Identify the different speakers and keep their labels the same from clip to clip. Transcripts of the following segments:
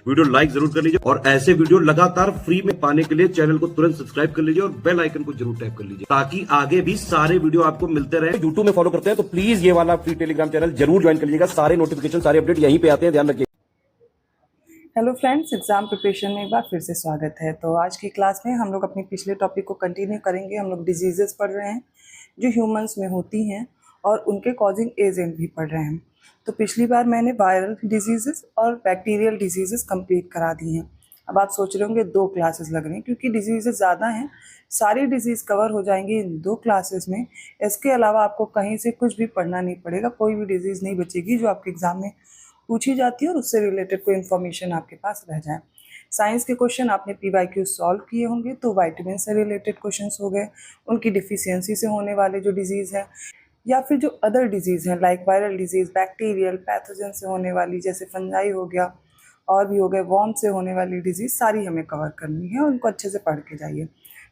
Speaker 1: Video like जरूर कर लीजिए और ऐसे वीडियो लगातार फ्री में पाने के लिए चैनल को तुरंत सब्सक्राइब कर लीजिए और बेल आइकन को जरूर टैप कर लीजिए ताकि आगे भी सारे वीडियो आपको मिलते रहे। यूट्यूब में फॉलो करते हैं तो प्लीज ये वाला फ्री टेलीग्राम चैनल जरूर ज्वाइन कर लीजिएगा। सारे नोटिफिकेशन सारे अपडेट यहीं पे आते हैं, ध्यान रखिए।
Speaker 2: हेलो फ्रेंड्स, एग्जाम प्रिपरेशन में एक बार फिर से स्वागत है। तो आज की क्लास में हम लोग अपने पिछले टॉपिक को कंटिन्यू करेंगे। हम लोग डिजीजेस पढ़ रहे हैं जो ह्यूमंस में होती हैं और उनके कॉजिंग एजेंट भी पढ़ रहे हैं। तो पिछली बार मैंने वायरल डिजीजेस और बैक्टीरियल डिजीजेस कंप्लीट करा दी हैं। अब आप सोच रहे होंगे 2 क्लासेस लग रही हैं क्योंकि डिजीजेस ज़्यादा हैं, सारी डिजीज़ कवर हो जाएंगी इन 2 क्लासेस में। इसके अलावा आपको कहीं से कुछ भी पढ़ना नहीं पड़ेगा, कोई भी डिजीज़ नहीं बचेगी जो आपके एग्ज़ाम में पूछी जाती है और उससे रिलेटेड कोई इन्फॉर्मेशन आपके पास रह जाए। साइंस के क्वेश्चन आपने PYQ सॉल्व किए होंगे, तो विटामिन से रिलेटेड क्वेश्चंस हो गए, उनकी डिफिशियंसी से होने वाले जो डिजीज़ हैं या फिर जो अदर डिजीज़ हैं like viral disease, bacterial, pathogen से होने वाली जैसे फंजाई हो गया और भी हो गए, वॉर्म से होने वाली डिजीज़, सारी हमें कवर करनी है। उनको अच्छे से पढ़ के जाइए।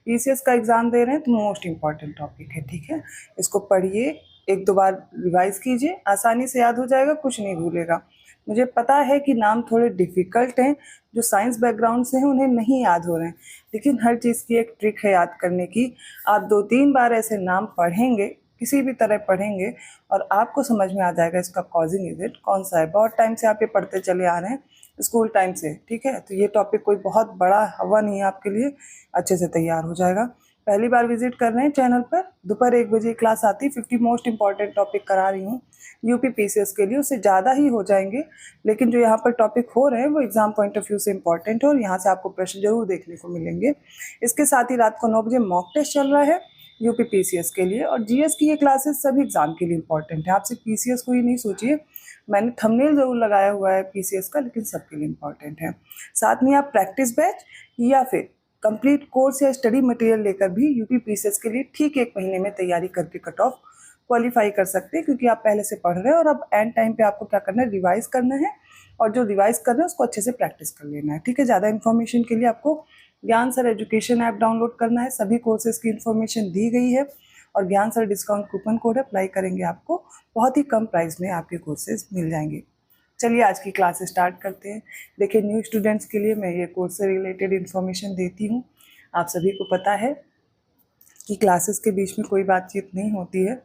Speaker 2: PCS का एग्ज़ाम दे रहे हैं तो मोस्ट इम्पॉर्टेंट टॉपिक है, ठीक है। इसको पढ़िए, 1-2 बार रिवाइज़ कीजिए, आसानी से याद हो जाएगा, कुछ नहीं भूलेगा। मुझे पता है कि नाम थोड़े डिफ़िकल्ट हैं, जो साइंस बैकग्राउंड से हैं उन्हें नहीं याद हो रहे हैं, लेकिन हर चीज़ की एक ट्रिक है याद करने की। आप 2-3 बार ऐसे नाम पढ़ेंगे, किसी भी तरह पढ़ेंगे और आपको समझ में आ जाएगा इसका कॉजिंग एजेंट कौन सा है। बहुत टाइम से आप ये पढ़ते चले आ रहे हैं, स्कूल टाइम से, ठीक है। तो ये टॉपिक कोई बहुत बड़ा हवा नहीं है आपके लिए, अच्छे से तैयार हो जाएगा। पहली बार विजिट कर रहे हैं चैनल पर, दोपहर 1 बजे क्लास आती है। 50 मोस्ट इंपॉर्टेंट टॉपिक करा रही हूँ यूपी PCS के लिए, उससे ज़्यादा ही हो जाएंगे, लेकिन जो यहाँ पर टॉपिक हो रहे हैं वो एग्जाम पॉइंट ऑफ व्यू से इंपॉर्टेंट है और यहाँ से आपको प्रश्न जरूर देखने को मिलेंगे। इसके साथ ही रात को 9 बजे मॉक टेस्ट चल रहा है यूपी PCS के लिए, और GS की ये क्लासेस सभी एग्जाम के लिए इंपॉर्टेंट है। आप सिर्फ PCS को ही नहीं सोचिए, मैंने थंबनेल जरूर लगाया हुआ है PCS का, लेकिन सबके लिए इंपॉर्टेंट है। साथ में आप प्रैक्टिस बैच या फिर कंप्लीट कोर्स या स्टडी मटेरियल लेकर भी यूपी PCS के लिए ठीक 1 महीने में तैयारी करके कट ऑफ क्वालिफाई कर सकते हैं, क्योंकि आप पहले से पढ़ रहे हैं और अब एंड टाइम पे आपको क्या करना है, रिवाइज करना है, और जो रिवाइज कर रहे हैं उसको अच्छे से प्रैक्टिस कर लेना है, ठीक है। ज़्यादा इन्फॉर्मेशन के लिए आपको ज्ञान सर एजुकेशन ऐप डाउनलोड करना है, सभी कोर्सेज की इन्फॉर्मेशन दी गई है और ज्ञान sir discount coupon code apply करेंगे, आपको बहुत ही कम प्राइस में आपके कोर्सेज मिल जाएंगे। चलिए आज की क्लास स्टार्ट करते हैं। देखिए, न्यू स्टूडेंट्स के लिए मैं ये कोर्स से रिलेटेड इन्फॉर्मेशन देती हूँ। आप सभी को पता है कि क्लासेस के बीच में कोई बातचीत नहीं होती है।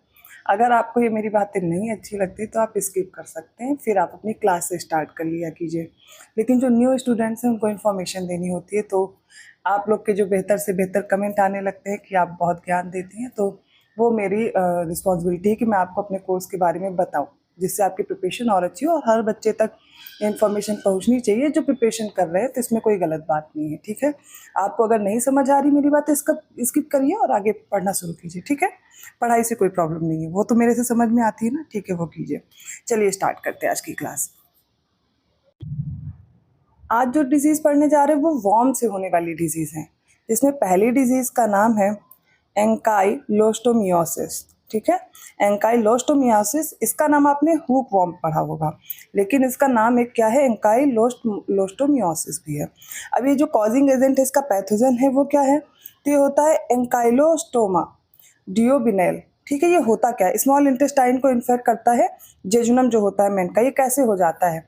Speaker 2: अगर आपको ये मेरी बातें नहीं अच्छी लगती तो आप स्किप कर सकते हैं, फिर आप अपनी क्लास से स्टार्ट कर लिया कीजिए। लेकिन जो न्यू स्टूडेंट्स हैं उनको इन्फॉर्मेशन देनी होती है, तो आप लोग के जो बेहतर से बेहतर कमेंट आने लगते हैं कि आप बहुत ज्ञान देती हैं, तो वो मेरी रिस्पॉन्सिबिलिटी है कि मैं आपको अपने कोर्स के बारे में बताऊँ, जिससे आपकी प्रिपरेशन और अच्छी हो और हर बच्चे तक इन्फॉर्मेशन पहुंचनी चाहिए जो प्रिपरेशन कर रहे हैं। तो इसमें कोई गलत बात नहीं है, ठीक है। आपको अगर नहीं समझ आ रही मेरी बात, इसका स्किप करिए और आगे पढ़ना शुरू कीजिए, ठीक है। पढ़ाई से कोई प्रॉब्लम नहीं है, वो तो मेरे से समझ में आती है ना, ठीक है, वो कीजिए। चलिए स्टार्ट करते हैं आज की क्लास। आज जो डिजीज़ पढ़ने जा रहे हैं वो वॉर्म से होने वाली डिजीज़ है, जिसमें पहली डिजीज़ का नाम है एंकाइलोस्टोमियोसिस, ठीक है। एंकाइलोस्टोमियोसिस, इसका नाम आपने हुक वॉर्म पढ़ा होगा, लेकिन इसका नाम एक क्या है, एंकाइलोस्टोमियोसिस भी है। अब ये जो कॉजिंग एजेंट है, इसका पैथोजन है वो क्या है, तो ये होता है एंकाइलोस्टोमा डियोबिनेल, ठीक है। ये होता क्या है, स्मॉल इंटेस्टाइन को इन्फेक्ट करता है, जेजुनम जो होता है मेन का। ये कैसे हो जाता है,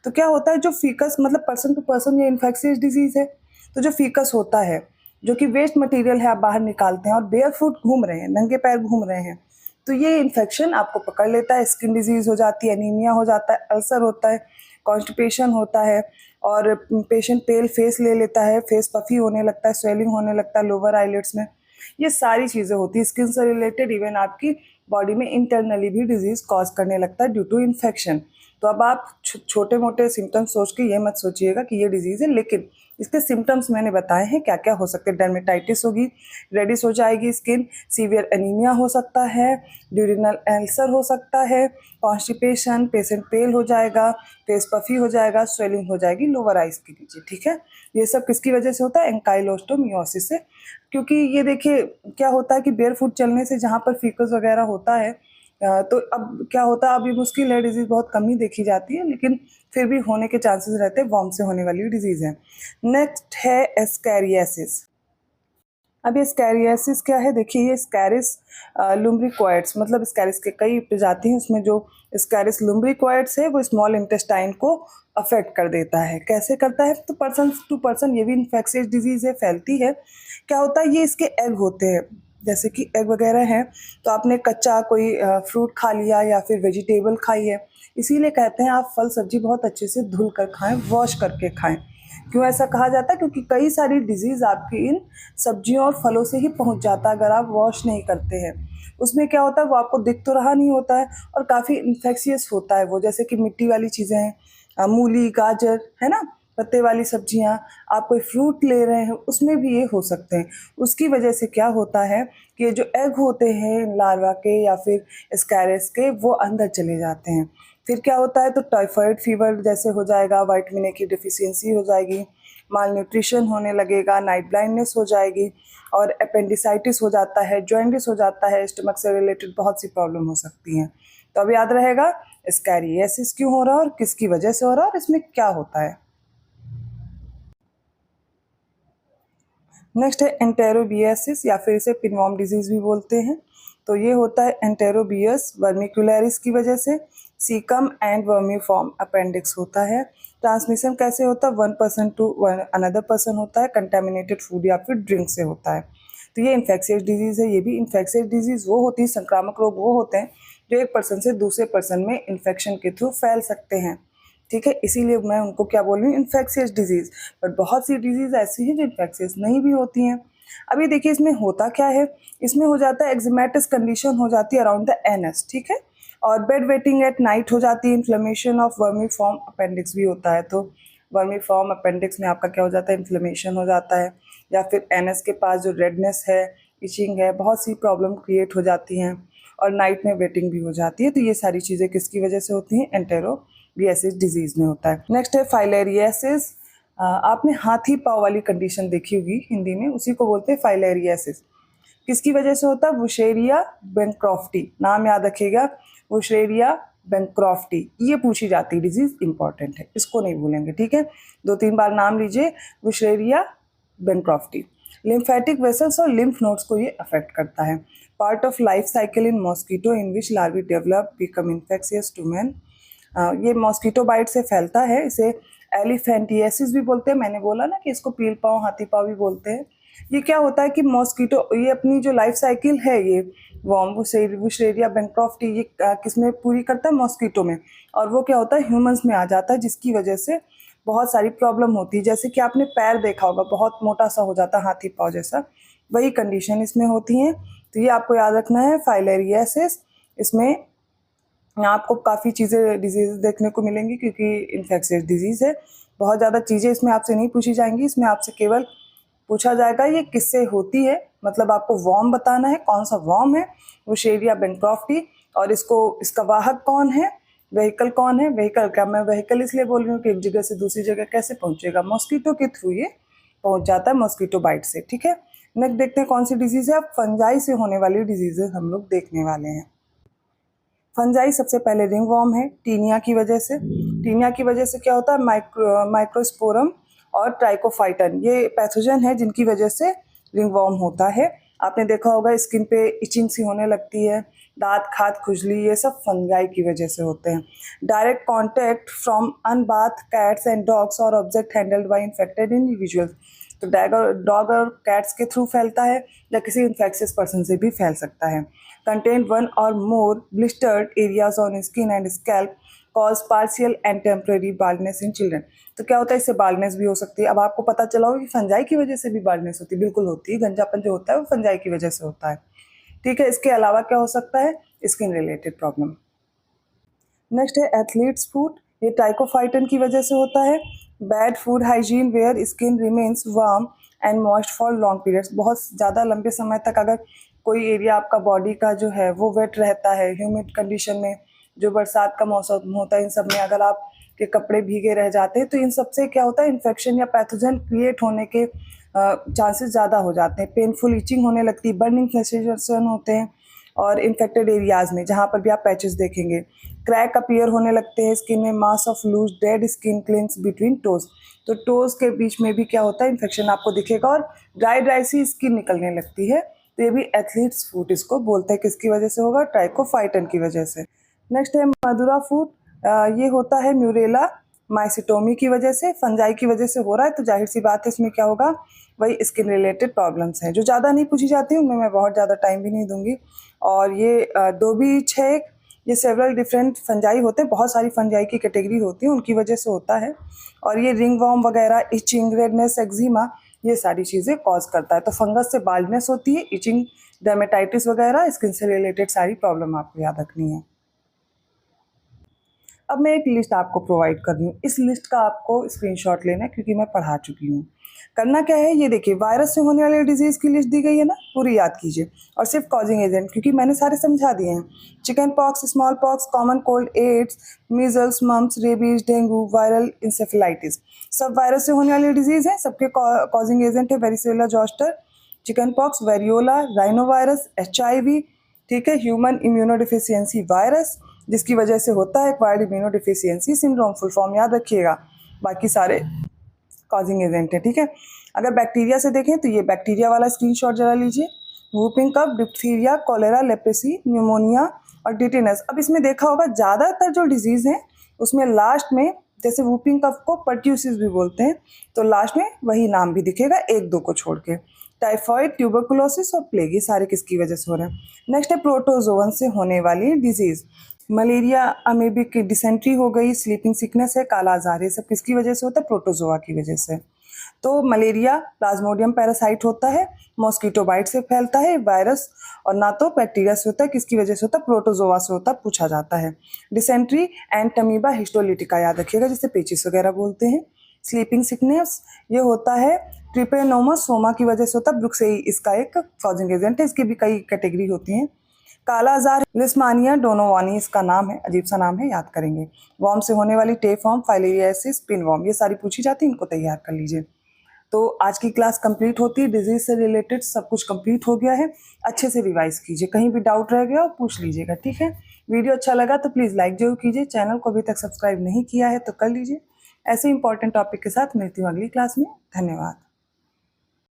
Speaker 2: तो क्या होता है, जो फीकस, मतलब पर्सन टू पर्सन ये इन्फेक्शियस डिजीज है, तो जो फीकस होता है, जो कि वेस्ट मटेरियल है, आप बाहर निकालते हैं और बेयर फुट घूम रहे हैं, नंगे पैर घूम रहे हैं, तो ये इन्फेक्शन आपको पकड़ लेता है, स्किन डिजीज हो जाती है, एनीमिया हो जाता है, अल्सर होता है, कॉन्स्टिपेशन होता है, और पेशेंट पेल फेस ले लेता है, फेस पफी होने लगता है, स्वेलिंग होने लगता है लोअर आईलिड्स में। ये सारी चीज़ें होती है स्किन से रिलेटेड। इवन आपकी बॉडी में इंटरनली भी डिजीज़ कॉज करने लगता है ड्यू टू इन्फेक्शन। तो अब आप छोटे मोटे सिम्टम्स सोच के ये मत सोचिएगा कि ये डिजीज़ है, लेकिन इसके सिम्टम्स मैंने बताए हैं क्या क्या हो सकते हैं। डर्मेटाइटिस होगी, रेडिश हो जाएगी स्किन, सीवियर एनीमिया हो सकता है, ड्यूरिनल अल्सर हो सकता है, कॉन्स्टिपेशन, पेशेंट पेल हो जाएगा, फेस पफी हो जाएगा, स्वेलिंग हो जाएगी लोअर आइज के नीचे, ठीक है। ये सब किसकी वजह से होता है, एंकाइलोस्टोमियोसिस से। क्योंकि ये देखिए क्या होता है कि बेयर फुट चलने से जहाँ पर फीकस वगैरह होता है, तो अब क्या होता है, अभी मुश्किल है, डिजीज़ बहुत कम ही देखी जाती है, लेकिन फिर भी होने के चांसेस रहते हैं, वॉर्म से होने वाली डिजीज़ है। नेक्स्ट है एस्कैरियासिस। अब ये स्कैरियासिस क्या है, देखिए ये स्कैरिस लुम्ब्रिकोइड्स, मतलब स्कैरिस के कई प्रजाति हैं, उसमें जो स्कैरिस लुम्ब्रिकोइड्स है वो स्मॉल इंटेस्टाइन को अफेक्ट कर देता है। कैसे करता है, तो पर्सन टू पर्सन ये भी इन्फेक्शियस डिजीज है, फैलती है। क्या होता है, ये इसके एग होते हैं, जैसे कि एग वगैरह हैं, तो आपने कच्चा कोई फ्रूट खा लिया या फिर वेजिटेबल खाई है, इसीलिए कहते हैं आप फल सब्जी बहुत अच्छे से धुल कर खाएं, वॉश करके खाएं। क्यों ऐसा कहा जाता है, क्योंकि कई सारी डिजीज़ आपकी इन सब्जियों और फलों से ही पहुंच जाता है अगर आप वॉश नहीं करते हैं। उसमें क्या होता है, वो आपको दिख तो रहा नहीं होता है और काफ़ी इन्फेक्शियस होता है वो, जैसे कि मिट्टी वाली चीज़ें हैं, मूली, गाजर, है ना, पत्ते वाली सब्जियां, आप कोई फ्रूट ले रहे हैं उसमें भी ये हो सकते हैं। उसकी वजह से क्या होता है कि ये जो एग होते हैं लार्वा के या फिर स्कैरस के, वो अंदर चले जाते हैं। फिर क्या होता है, तो टाइफाइड फीवर जैसे हो जाएगा, विटामिन ए की डिफिशियंसी हो जाएगी, माल न्यूट्रिशन होने लगेगा, नाइट ब्लाइंडनेस हो जाएगी और अपेंडिसाइटिस हो जाता है, जॉइंटिस हो जाता है, स्टमक से रिलेटेड बहुत सी प्रॉब्लम हो सकती हैं। तो अब याद रहेगा स्कैरियासिस क्यों हो रहा है और किसकी वजह से हो रहा है और इसमें क्या होता है। नेक्स्ट है एंटेरोबियासिस या फिर इसे पिनवॉर्म डिजीज भी बोलते हैं। तो ये होता है एंटेरोबियस वर्मिकुलरिस की वजह से, सीकम एंड वर्मीफॉर्म अपेंडिक्स होता है। ट्रांसमिशन कैसे होता है, 1% टू अनदर पर्सन होता है, कंटेमिनेटेड फूड या फिर ड्रिंक से होता है। तो ये इन्फेक्शियस डिजीज़ है। ये भी इन्फेक्शियस डिजीज़ वो होती है, संक्रामक रोग वो होते हैं जो एक पर्सन से दूसरे पर्सन में इन्फेक्शन के थ्रू फैल सकते हैं। ठीक है, इसीलिए मैं उनको क्या बोल रही हूँ, इन्फेक्शियस डिजीज़। बट बहुत सी डिजीज़ ऐसी हैं जो इन्फेक्शियस नहीं भी होती हैं। अभी देखिए इसमें होता क्या है, इसमें हो जाता है एक्जिमेटिस कंडीशन हो जाती है अराउंड द एनस, ठीक है, और बेड वेटिंग एट नाइट हो जाती है, इन्फ्लेमेशन ऑफ वर्मीफॉर्म अपेंडिक्स भी होता है। तो वर्मीफॉर्म अपेंडिक्स में आपका क्या हो जाता है, इन्फ्लेमेशन हो जाता है, या फिर एनस के पास जो रेडनेस है, इचिंग है, बहुत सी प्रॉब्लम क्रिएट हो जाती हैं और नाइट में वेटिंग भी हो जाती है। तो ये सारी चीज़ें किसकी वजह से होती हैं, एंटेरोबियासिस डिजीज में होता है। नेक्स्ट है फाइलेरियासिस। आपने हाथी पाँव वाली कंडीशन देखी होगी हिंदी में, उसी को बोलते हैं फाइलेरियासिस। किसकी वजह से होता है, वुशेरिया बेंक्रॉफ्टी, नाम याद रखिएगा, वुशेरिया बेंक्रॉफ्टी। ये पूछी जाती है डिजीज, इंपॉर्टेंट है, इसको नहीं भूलेंगे, ठीक है, 2-3 बार नाम लीजिए, वुशेरिया बेंक्रॉफ्टी। लिम्फेटिक वेसल्स और लिम्फ नोड्स को ये अफेक्ट करता है। Part of life cycle in mosquito in which larvae develop become infectious to man. ये मॉस्किटो बाइट से फैलता है, इसे एलिफेंटियासिस भी बोलते हैं। मैंने बोला ना कि इसको पील पाँव, हाथी पाँव भी बोलते हैं। ये क्या होता है कि मॉस्किटो, ये अपनी जो लाइफ साइकिल है, ये वॉर्म वुशेरिया बेंक्रॉफ्टी, ये किसमें पूरी करता है, मॉस्किटो में, और वो क्या होता है, ह्यूमंस में आ जाता है, जिसकी वजह से बहुत सारी प्रॉब्लम होती है। जैसे कि आपने पैर देखा होगा, बहुत मोटा सा हो जाता है, हाथी पाँव जैसा, वही कंडीशन इसमें होती है। तो ये आपको याद रखना है, फाइलेरियासिस। इसमें आपको काफ़ी चीज़ें डिजीज़ देखने को मिलेंगी क्योंकि इन्फेक्शियस डिजीज़ है। बहुत ज़्यादा चीज़ें इसमें आपसे नहीं पूछी जाएंगी, इसमें आपसे केवल पूछा जाएगा ये किससे होती है, मतलब आपको वॉर्म बताना है, कौन सा वॉर्म है, वुशेरिया बेंक्रॉफ्टी, और इसका वाहक कौन है, व्हीकल कौन है। व्हीकल क्या, मैं व्हीकल इसलिए बोल रही हूँ कि एक जगह से दूसरी जगह कैसे पहुँचेगा, मॉस्किटो के थ्रू ये पहुँच जाता है, मॉस्किटो बाइट से, ठीक है। नेक्स्ट देखते हैं कौन सी डिजीज़ है। अब फंजाई से होने वाली डिजीज़ेज हम लोग देखने वाले हैं। फंजाई सबसे पहले रिंग वॉर्म है, टीनिया की वजह से। टीनिया की वजह से क्या होता है, माइक्रोस्पोरम और ट्राइकोफाइटन, ये पैथोजन है जिनकी वजह से रिंग वॉर्म होता है। आपने देखा होगा स्किन पे इचिंग सी होने लगती है, दांत खाद, खुजली, ये सब फंजाई की वजह से होते हैं। Direct contact from unbathed cats and dogs और object handled by infected individuals, तो डॉग और कैट्स के थ्रू फैलता है या किसी इन्फेक्शियस पर्सन से भी फैल सकता है। Contain 1 or more blistered areas on skin and scalp, cause partial and temporary baldness in children। तो क्या होता है, इससे बाल्डनेस भी हो सकती है। अब आपको पता चला होगा कि फंजाई की वजह से भी बाल्डनेस होती है, बिल्कुल होती है, गंजापन जो होता है वो फंजाई की वजह से होता है, ठीक है। इसके अलावा क्या हो सकता है, स्किन रिलेटेड प्रॉब्लम। नेक्स्ट है एथलीट्स फूड, ये टाइकोफाइटन की वजह से होता है। Bad foot hygiene where skin remains warm and moist for long periods, बहुत ज़्यादा लंबे समय तक अगर कोई एरिया आपका बॉडी का जो है वो वेट रहता है, ह्यूमिड कंडीशन में, जो बरसात का मौसम होता है, इन सब में अगर आप के कपड़े भीगे रह जाते हैं तो इन सब से क्या होता है, इन्फेक्शन या पैथोजन क्रिएट होने के चांसेस ज़्यादा हो जाते हैं। पेनफुल इचिंग होने लगती है, बर्निंग सेंसेशन होते हैं और इन्फेक्टेड एरियाज में जहाँ पर भी आप पैचेस देखेंगे। क्रैक अपीयर होने लगते हैं स्किन में, mass of loose dead skin clings between toes, तो टोज के बीच में भी क्या होता है, इन्फेक्शन आपको दिखेगा और ड्राई सी स्किन निकलने लगती है। तो ये भी एथलीट्स फुट इसको बोलते हैं, किसकी वजह से होगा, ट्राइकोफाइटन की वजह से। नेक्स्ट है मधुरा फुट, ये होता है म्यूरेला माइसिटोमी की वजह से, फंजाई की वजह से हो रहा है, तो जाहिर सी बात है इसमें क्या होगा, वही स्किन रिलेटेड प्रॉब्लम्स हैं जो ज़्यादा नहीं पूछी जाती, उनमें मैं बहुत ज़्यादा टाइम भी नहीं दूंगी। और ये दो भी छः, ये सेवरल डिफरेंट फंजाई होते हैं, बहुत सारी फंजाई की कैटेगरी होती है, उनकी वजह से होता है। और ये रिंग वॉर्म वगैरह, इचिंग, रेडनेस, एक्जिमा, ये सारी चीज़ें कॉज करता है। तो फंगस से बाल्डनेस होती है, इचिंग, डर्मेटाइटिस वगैरह, स्किन से रिलेटेड सारी प्रॉब्लम आपको याद रखनी है। अब मैं एक लिस्ट आपको प्रोवाइड कर रही हूँ, इस लिस्ट का आपको स्क्रीनशॉट लेना है क्योंकि मैं पढ़ा चुकी हूँ। करना क्या है, ये देखिए वायरस से होने वाले डिजीज़ की लिस्ट दी गई है ना, पूरी याद कीजिए, और सिर्फ कॉजिंग एजेंट, क्योंकि मैंने सारे समझा दिए हैं। Chicken pox, small pox, common cold, AIDS, measles, mumps, rabies, dengue, viral encephalitis, सब वायरस से होने वाले डिजीज़ हैं। सबके कॉजिंग एजेंट है varicella zoster, chicken pox, variola, rhinovirus, HIV, ठीक है, ह्यूमन इम्यूनोडिफिशियंसी वायरस, जिसकी वजह से होता है acquired immunodeficiency syndrome, full form याद रखिएगा, बाकी सारे कॉजिंग एजेंट है, ठीक है। अगर बैक्टीरिया से देखें तो ये बैक्टीरिया वाला स्क्रीनशॉट जरा लीजिए, whooping cough, diphtheria, cholera, leprosy, pneumonia और टिटेनस। अब इसमें देखा होगा ज़्यादातर जो डिजीज़ हैं उसमें लास्ट में, जैसे वूपिंग कफ को पर्ट्यूसिस भी बोलते हैं, तो लास्ट में वही नाम भी दिखेगा, एक दो को छोड़ के। टाइफॉइड, ट्यूबरकुलोसिस और प्लेग, ये सारे किसकी वजह से हो रहे हैं। नेक्स्ट है प्रोटोजोवन से होने वाली डिजीज़, मलेरिया, अमेबिक डिसेंट्री हो गई, स्लीपिंग सिकनेस है, काला आजार, ये सब किसकी वजह से होता है, प्रोटोजोआ की वजह से। तो मलेरिया प्लाज्मोडियम पैरासाइट होता है, मॉस्किटो बाइट से फैलता है वायरस, और ना तो बैक्टीरिया से होता है, किसकी वजह से होता है, प्रोटोजोआ से होता है, पूछा जाता है। डिसेंट्री एंटमीबा हिस्टोलिटिका याद रखिएगा, जिसे पेचिस वगैरह बोलते हैं। स्लीपिंग सिकनेस ये होता है ट्रिपेनोमोसोमा की वजह से होता है, ब्रुक्सेई इसका एक कॉजिंग एजेंट है, इसकी भी कई कैटेगरी होती हैं। काला आजार, लिस्मानिया डोनोवानी इसका नाम है, अजीब सा नाम है, याद करेंगे। वॉर्म से होने वाली टेफॉर्म, फाइलेरियासिस, पिनवॉर्म, ये सारी पूछी जाती है, इनको तैयार कर लीजिए। तो आज की क्लास कंप्लीट होती है, डिजीज से रिलेटेड सब कुछ कंप्लीट हो गया है। अच्छे से रिवाइज कीजिए, कहीं भी डाउट रह गया पूछ लीजिएगा, ठीक है। वीडियो अच्छा लगा तो प्लीज़ लाइक जरूर कीजिए, चैनल को अभी तक सब्सक्राइब नहीं किया है तो कर लीजिए। ऐसे इंपॉर्टेंट टॉपिक के साथ मिलती हूँ अगली क्लास में। धन्यवाद।